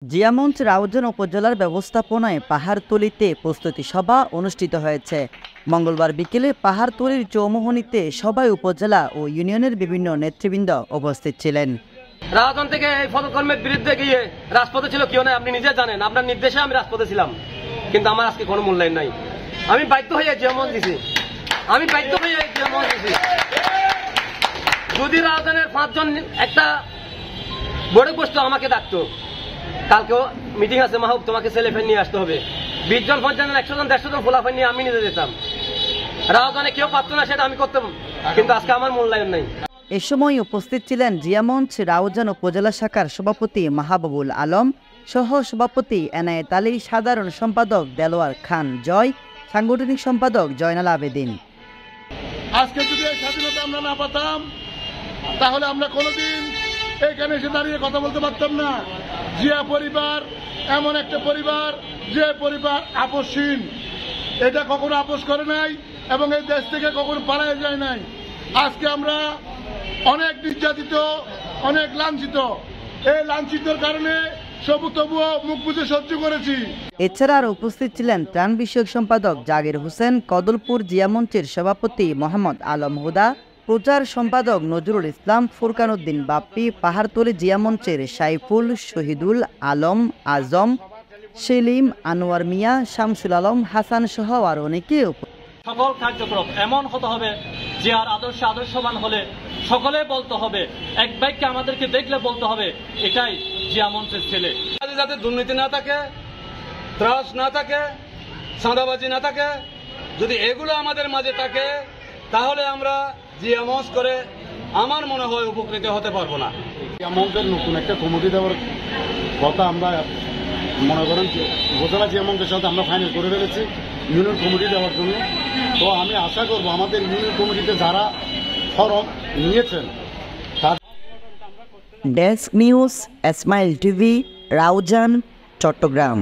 জিয়ামঞ্চ রাউজান উপজেলার ব্যবস্থাপনায় পাহাড়তলীতে প্রস্তুতি সভা অনুষ্ঠিত হয়েছে। মঙ্গলবার বিকেলে পাহাড়তলীর চৌমুহনীতে সভায় উপজেলা ও ইউনিয়নের বিভিন্ন নেতৃবৃন্দ উপস্থিত ছিলেন। রাউজান থেকে এই পদকর্মের বিরুদ্ধে গিয়ে রাজপথে ছিল কেউ নাই, আপনি নিজে জানেন। আপনার নির্দেশে আমি রাজপথে ছিলাম, কিন্তু আমার আজকে কোনো মূল্যায়ন নাই। আমি বাধ্য হয়ে জিয়ামঞ্চ দিছি, যদি রাউজানের 5 জন একটা বড় বস্তু আমাকে ডাকতো, কালকেও মিটিং আছে মাহবুব, তোমাকে ছেলে ফেন নিয়ে আসতে হবে, 20 জন 50 জন 100 জন 150 জন ফোলাফেন নিয়ে আমি নিজে যেতাম। রাউজানে কেউ পারতো না, সেটা আমি করতাম, কিন্তু আজকে আমার মূল্যায়ন নাই। এ সময় উপস্থিত ছিলেন জিয়ামঞ্চ রাউজান উপজেলা শাখার সভাপতি মাহবুবুল আলম, সহ সভাপতি এনায়েত আলী, সাধারণ সম্পাদক দেলোয়ার খান জয়, সাংগঠনিক সম্পাদক জয়নাল আবেদিন। আজকে যদি এই স্বাধীনতা আমরা না পাতাম, তাহলে আমরা কোনোদিন এখানে এসে দাঁড়িয়ে কথা বলতে পারতাম না। জিয়া পরিবার এমন একটা পরিবার, যে পরিবার আপোষহীন, এটা কখনো আপোষ করে নাই এবং এই দেশ থেকে কখনো পালায় যায় নাই। আজকে আমরা অনেক নির্যাতিত, অনেক লাঞ্ছিত, এই লাঞ্ছিতর কারণে তবুও মুখ বুজে সহ্য করেছি। এছাড়া আর উপস্থিত ছিলেন ত্রাণ বিষয়ক সম্পাদক জাকির হোসেন, কদলপুর জিয়ামঞ্চের সভাপতি মোহাম্মদ আলম হুদা, প্রচার সম্পাদক নজরুল ইসলাম, ফুরকান উদ্দিন বাপ্পি, পাহাড়তলী জিয়ামঞ্চের সাইফুল, শহীদুল আলম, আজম, সেলিম, আনোয়ার মিয়া, শামসুল আলম, হাসান সহ আর অনেকে। সকল কার্যক্রম এমন হতে হবে যে আর আদর্শবান হলে সকলে বলতে হবে, এক বাক্যে আমাদেরকে দেখলে বলতে হবে এটাই জিয়ামঞ্চের ছেলে। যাতে দুর্নীতি না থাকে, ত্রাস না থাকে, চাঁদাবাজি না থাকে, যদি এগুলো আমাদের মাঝে থাকে, তাহলে আমরা জিয়ামঞ্চ করে আমার মনে হয় উপকৃত হতে পারবো না। জিয়ামঞ্চের নতুন একটা কমিটি দেওয়ার কথা আমরা মনে করেন উপজেলা জিয়ামঞ্চের সাথে আমরা ফাইনাল করে ফেলেছি ইউনিয়ন কমিটি দেওয়ার জন্য। তো আমি আশা করব আমাদের ইউনিয়ন কমিটিতে যারা ফরম নিয়েছেন। Desk news, smile TV, Raozan, Chittagong.